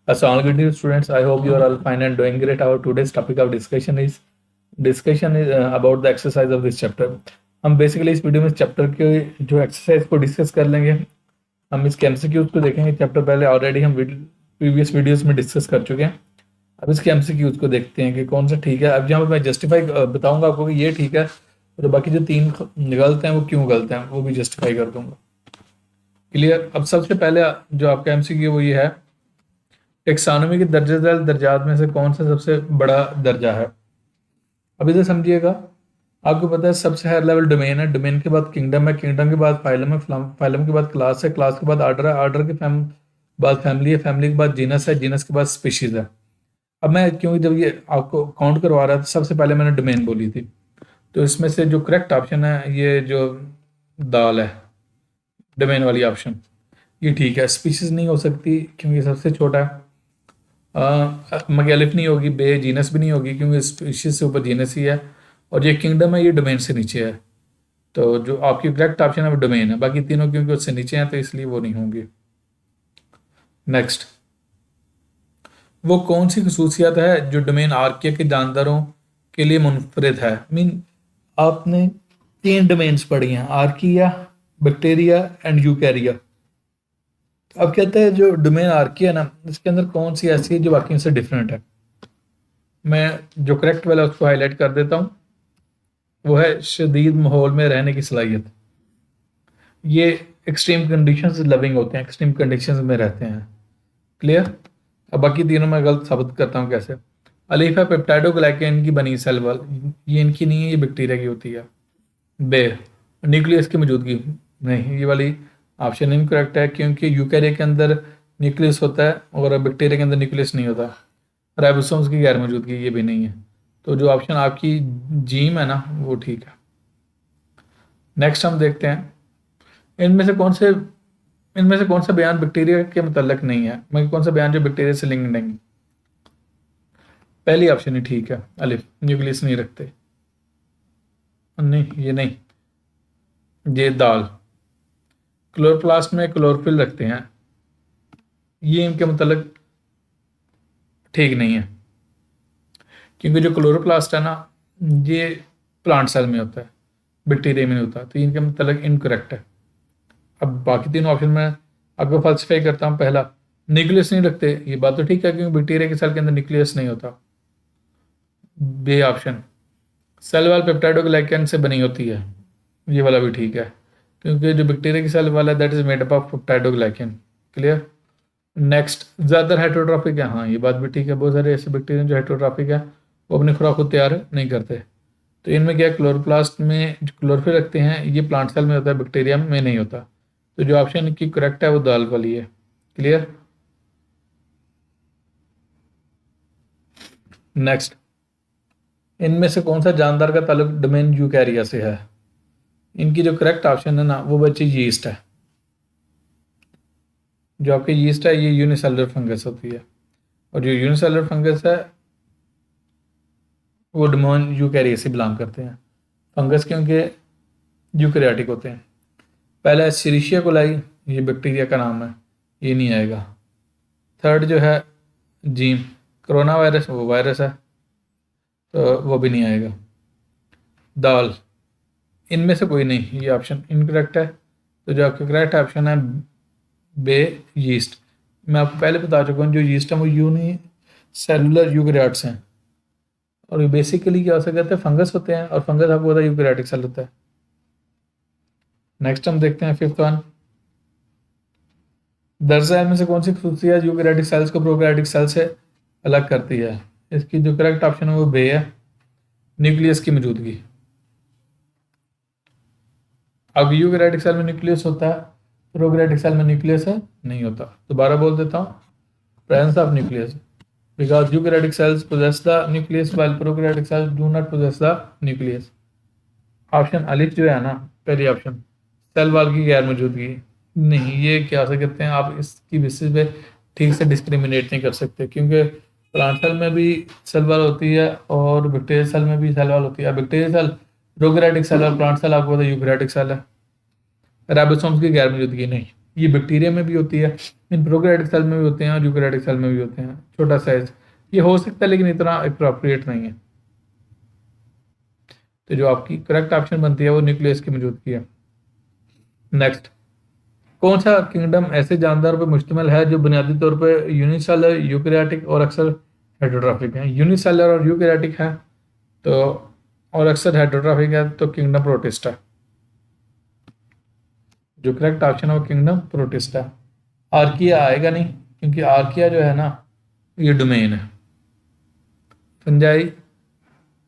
Assalamualaikum dear students. I hope you are all fine and doing great. Our today's topic of discussion is about the exercise of this chapter. हम basically इस video में chapter के जो exercise को discuss कर लेंगे. हम इसके एमसीक्यूज को देखेंगे. चैप्टर पहले ऑलरेडी हम प्रीवियस वीडियोस में डिस्कस कर चुके हैं. अब इसके एमसीक्यूज को देखते हैं कि कौन सा ठीक है. अब जहाँ मैं जस्टिफाई बताऊंगा आपको कि ये ठीक है, और बाकी जो 3 गलत हैं वो क्यों गलत हैं वो भी जस्टिफाई कर दूंगा. क्लियर. अब सबसे पहले जो आपका एमसीक्यू वो ये है, टेक्सानोमी के दर्जेदार दर्जात में से कौन सा सबसे बड़ा दर्जा है. अब इधर समझिएगा, आपको पता है सबसे हायर लेवल डोमेन है. डोमेन के बाद किंगडम है. किंगडम के बाद फाइलम है. फाइलम के बाद क्लास है. क्लास के बाद आर्डर है. आर्डर के बाद फैमिली है. फैमिली के बाद जीनस है. जीनस के बाद स्पीशीज है. अब मैं क्योंकि जब ये आपको काउंट करवा रहा था सबसे पहले मैंने डोमेन बोली थी, तो इसमें से जो करेक्ट ऑप्शन है ये जो दाल है, डोमेन वाली ऑप्शन, ये ठीक है. स्पीशीज नहीं हो सकती क्योंकि सबसे छोटा है. मगैलिफ नहीं होगी. बे जीनस भी नहीं होगी क्योंकि स्पीशीज से ऊपर जीनस ही है. और ये किंगडम है, ये डोमेन से नीचे है. तो जो आपकी करेक्ट ऑप्शन है वो डोमेन है. बाकी तीनों क्योंकि उससे नीचे हैं तो इसलिए वो नहीं होंगी. नेक्स्ट, वो कौन सी खसूसियत है जो डोमेन आर्किया के जानदारों के लिए मुनफरिद है. मीन आपने 3 डोमेन्स पढ़ी हैं, आर्किया, बैक्टीरिया एंड यूकैरिया. अब कहते हैं जो डोमेन आर्किया है ना, इसके अंदर कौन सी ऐसी है जो बाकी से डिफरेंट है. मैं जो करेक्ट वाला उसको हाईलाइट कर देता हूँ. वो है शदीद माहौल में रहने की सलाहियत. ये एक्सट्रीम कंडीशंस लविंग होते हैं, एक्सट्रीम कंडीशंस में रहते हैं. क्लियर. अब बाकी तीनों मैं गलत साबित करता हूँ कैसे. अलीफा पेप्टाइडोग्लाइकेन की बनी सेल वॉल, ये इनकी नहीं है, ये बैक्टीरिया की होती है. बे न्यूक्लियस की मौजूदगी नहीं, ये वाली ऑप्शन इनकरेक्ट है क्योंकि यूकैरिया के अंदर न्यूक्लियस होता है और बैक्टीरिया के अंदर न्यूक्लियस नहीं होता. राइबोसोम्स की गैर मौजूदगी ये भी नहीं है. तो जो ऑप्शन आपकी जीम है ना वो ठीक है. नेक्स्ट हम देखते हैं, इनमें से कौन सा बयान बैक्टीरिया के मुतल्लिक नहीं है. मैं कौन सा बयान जो बैक्टीरिया से लिंक नहीं. पहली ऑप्शन ही ठीक है, अलिफ, न्यूक्लियस नहीं रखते. नहीं, ये नहीं, ये दाल. क्लोरोप्लास्ट में क्लोरोफिल रखते हैं, ये इनके मुतल्लिक ठीक नहीं है क्योंकि जो क्लोरोप्लास्ट है ना ये प्लांट सेल में होता है, बैक्टीरिया में नहीं होता. तो इनके मुतल्लिक इनकरेक्ट है. अब बाकी तीनों ऑप्शन में आपको फल्सिफाई करता हूँ. पहला, न्यूक्लियस नहीं रखते, ये बात तो ठीक है क्योंकि बैक्टीरिया के सेल के अंदर न्यूक्लियस नहीं होता. B option, cell wall peptidoglycan से बनी होती है, ये वाला भी ठीक है क्योंकि जो बैक्टीरिया की सेल वाला है that is made up of peptidoglycan. Clear. Next, ज़्यादातर हेटरोट्रॉफिक है. हाँ, ये बात भी ठीक है. बहुत सारे ऐसे बैक्टीरिया जो हेटरोट्रॉफिक है वो अपनी खुराक को तैयार नहीं करते. तो इनमें क्या, क्लोरोप्लास्ट में जो क्लोरोफिल रखते हैं ये प्लांट सेल में होता है, बैक्टीरिया में नहीं होता. तो जो ऑप्शन की करेक्ट है वो दाल वाली है. क्लियर. नेक्स्ट, इनमें से कौन सा जानदार का ताल्लुक डोमेन यूकैरिया से है. इनकी जो करेक्ट ऑप्शन है ना वो बच्चे यीस्ट है. जो आपकी यीस्ट है ये यूनिसेलुलर फंगस होती है, और जो यूनिसेलुलर फंगस है वो डोमेन यूकैरिया से बिलोंग करते हैं. फंगस क्योंकि यूकैरियोटिक होते हैं. पहला है सीरिशिया कोलाई, ये बैक्टीरिया का नाम है, ये नहीं आएगा. थर्ड जो है जीम, कोरोना वायरस, वो वायरस है तो वो भी नहीं आएगा. दाल, इनमें से कोई नहीं, ये ऑप्शन इनकरेक्ट है. तो जो आपका करेक्ट ऑप्शन है बे यीस्ट. मैं आपको पहले बता चुका हूँ जो यीस्ट है वो यूनी सेलुलर यूकैरियोट्स हैं, और ये बेसिकली क्या हो सकता है, फंगस होते हैं, और फंगस आपको पता है यूकैरियोटिक सेल होता है. नेक्स्ट हम देखते हैं फिफ्थ वन, दरअसल में से कौन सी खसूसियत यूकैरियोटिक सेल्स को प्रोकैरियोटिक सेल से अलग करती है. इसकी जो करेक्ट ऑप्शन है वो बे है, न्यूक्लियस की मौजूदगी. अब यूकैरियोटिक सेल में न्यूक्लियस होता है, प्रोकैरियोटिक सेल में न्यूक्लियस है नहीं होता. दोबारा बोल देता हूँ, presence of nucleus, because eukaryotic cells possess the nucleus while prokaryotic cells do not possess the nucleus. Option अलिफ जो है ना, पहली ऑप्शन, सेल वॉल की गैर मौजूदगी नहीं, ये क्या से कहते हैं, आप इसकी बेसिस पे ठीक से डिस्क्रिमिनेट नहीं कर सकते क्योंकि प्लांट सेल में भी सेल वॉल होती है और बैक्टीरियल सेल में भी सेल वॉल होती है. बैक्टीरियल सेल प्रोकैरियोटिक सेल और प्लांट सेल आपको पता है यूकैरियोटिक सेल है. राइबोसोम्स की गैर मौजूदगी नहीं, ये बैक्टीरिया में भी होती है, इन प्रोकैरियोटिक सेल में भी होते हैं और यूकैरियोटिक सेल में भी होते हैं, छोटा साइज ये हो सकता है लेकिन इतना अप्रोप्रिएट नहीं है। तो जो आपकी करेक्ट ऑप्शन बनती है वो न्यूक्लियस की मौजूदगी है। नेक्स्ट, कौन सा किंगडम ऐसे जानदार पर मुश्तमिल है जो बुनियादी तौर पर यूनिसेलर, यूकैरियोटिक और अक्सर हेटेरोट्रॉफिक है? यूनिसेलर और यूकैरियोटिक है तो और अक्सर हेटेरोट्रॉफिक है तो किंगडम प्रोटिस्टा। जो करेक्ट ऑप्शन है वो किंगडम प्रोटिस्टा। आर्किया आएगा नहीं क्योंकि आर्किया जो है ना ये डोमेन है। फंजाई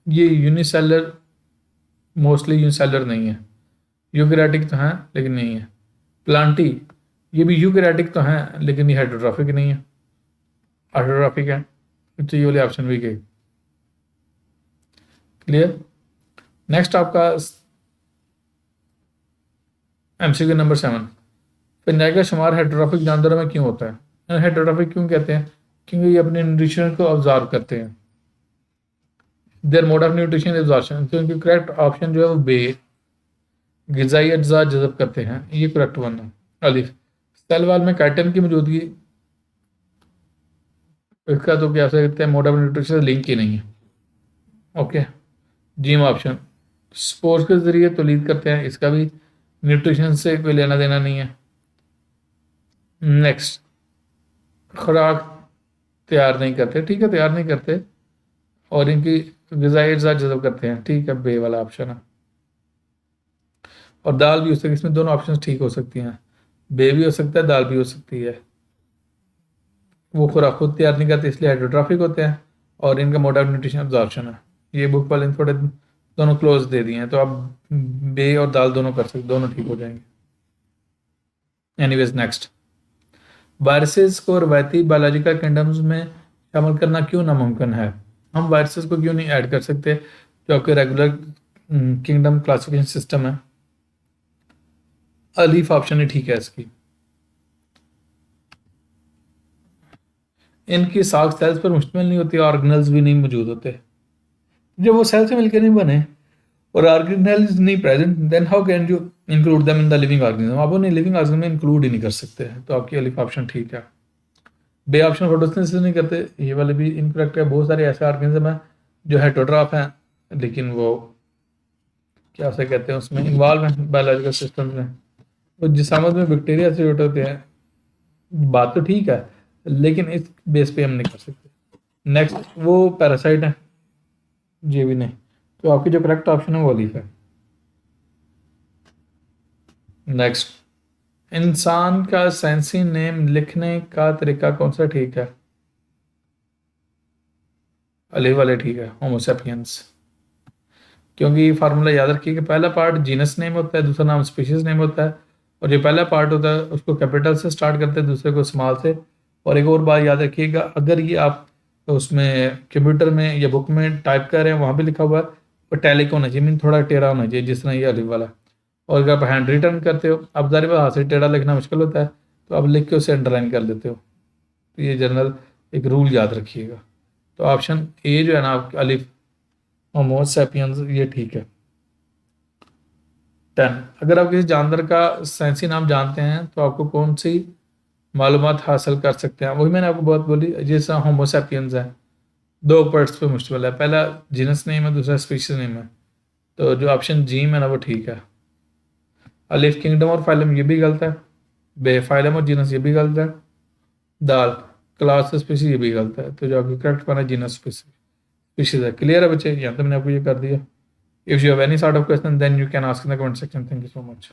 ये यूनिसेलर, मोस्टली यूनिसेलर नहीं है, यूकैरियोटिक तो हैं लेकिन नहीं है। प्लांटी ये भी यूकैरियोटिक तो हैं लेकिन ये हेटेरोट्रॉफिक नहीं है, हेटेरोट्रॉफिक है, तो ये वाले ऑप्शन भी गई। क्लियर। नेक्स्ट आपका एमसीक्यू नंबर 7, फंजाई का शुमार हेटेरोट्रॉफिक जानदारों में क्यों होता है? हेटेरोट्रॉफिक क्यों कहते हैं? क्योंकि ये अपने न्यूट्रिशन को ऑब्जॉर्व करते हैं। Their mode of nutrition absorption, तो इनकी करेक्ट ऑप्शन जो है वो बे, ग़िज़ाई अज्जा जज़ब करते हैं, ये करेक्ट वन है। अलिफ, सेल वाल में काइटिन की मौजूदगी, इसका तो क्या कहते हैं मोड ऑफ न्यूट्रिशन लिंक ही नहीं है। ओके, जीम ऑप्शन, स्पोर्स के जरिए तौलीद करते हैं, इसका भी न्यूट्रिशन से कोई लेना देना नहीं है। नेक्स्ट, खुराक तैयार नहीं करते, ठीक है तैयार नहीं करते, और इनकी ग़िज़ाई अज्जा जज़ब करते हैं, ठीक है बे वाला ऑप्शन है। और दाल भी हो सकती है, इसमें दोनों ऑप्शन ठीक हो सकती हैं, बे भी हो सकता है दाल भी हो सकती है। वो खुराक खुद तैयार नहीं करते इसलिए हेटेरोट्रॉफिक होते हैं, और इनका मोड ऑफ न्यूट्रिशन एब्जॉर्प्शन है। ये बुक वाले थोड़े दोनों क्लोज दे दिए हैं तो आप बे और दाल दोनों कर सकते, दोनों ठीक हो जाएंगे। एनीवेज नेक्स्ट, वायरसेस को रवायती बायोलॉजिकल किंगडम्स में शामिल करना क्यों नामुमकिन है? हम वायरसेस को क्यों नहीं ऐड कर सकते जो आपके रेगुलर किंगडम क्लासिफिकेशन सिस्टम है? अलीफ ऑप्शन ही ठीक है इसकी। इनकी साख सेल्स पर मुश्तमिल नहीं होती, ऑर्गेनल्स भी नहीं मौजूद होते। जब वो सेल से मिलकर नहीं बने और ऑर्गेनल्स नहीं present, then how can you include them in the living organism? आप उन्हें लिविंग ऑर्गेनिज्म में इंक्लूड ही नहीं कर सकते हैं, तो आपकी अलीफ ऑप्शन ठीक है। बे ऑप्शन फोटोसिंथेसिस नहीं करते, ये वाले भी इनकरेक्ट है। बहुत सारे ऐसे ऑर्गेनिज्म हैं जो हेटेरोट्रॉफ हैं लेकिन वो क्या से कहते हैं उसमें इन्वॉल्व हैं बायोलॉजिकल सिस्टम में। तो जिसामत में बैक्टीरिया से जुड़े होते हैं, बात तो ठीक है लेकिन इस बेस पे हम नहीं कर सकते। नेक्स्ट, वो पैरासाइट है, ये भी नहीं, तो आपकी जो करेक्ट ऑप्शन है वो अलीफ है। नेक्स्ट, इंसान का साइंसी नेम लिखने का तरीका कौन सा ठीक है? अलीफ वाले ठीक है, होमो सैपियंस, क्योंकि फार्मूला याद रखिए कि पहला पार्ट जीनस नेम होता है, दूसरा नाम स्पीशीज नेम होता है, और जो पहला पार्ट होता है उसको कैपिटल से स्टार्ट करते हैं, दूसरे को स्मॉल से। और एक और बात याद रखिएगा, अगर ये आप उसमें कंप्यूटर में या बुक में टाइप कर रहे हैं वहाँ भी लिखा हुआ है, इटैलिक होना चाहिए, मीन थोड़ा टेढ़ा होना चाहिए जिस तरह ये अलीफ वाला। और अगर आप हैंड रिटन करते हो, अब ज़ाहिर बात हाथ से टेढ़ा लिखना मुश्किल होता है तो आप लिख के उसे अंडरलाइन कर देते हो, तो ये जनरल एक रूल याद रखिएगा। तो ऑप्शन ए जो है ना आपका अलीफ, होमो सैपियंस, ये ठीक है। 10, अगर आप किसी जानवर का साइंसी नाम जानते हैं तो आपको कौन सी मालूमात हासिल कर सकते हैं? वही मैंने आपको बहुत बोली, जैसा होमो सैपियंस है, दो पार्ट्स पे मुश्तमिल है, पहला जीनस नेम है, दूसरा स्पीशीज नेम है, तो जो ऑप्शन जी है ना वो ठीक है। अलिफ किंगडम और फाइलम ये भी गलत है, बे फाइलम और जीनस ये भी गलत है, दाल क्लास स्पीशीज ये भी गलत है, तो जो आपकी करेक्ट वन है जीनस स्पीशीज है। क्लियर है बच्चे? यहाँ तो मैंने आपको ये कर दिया। If you have any sort of question, then you can ask in the comment section. Thank you so much.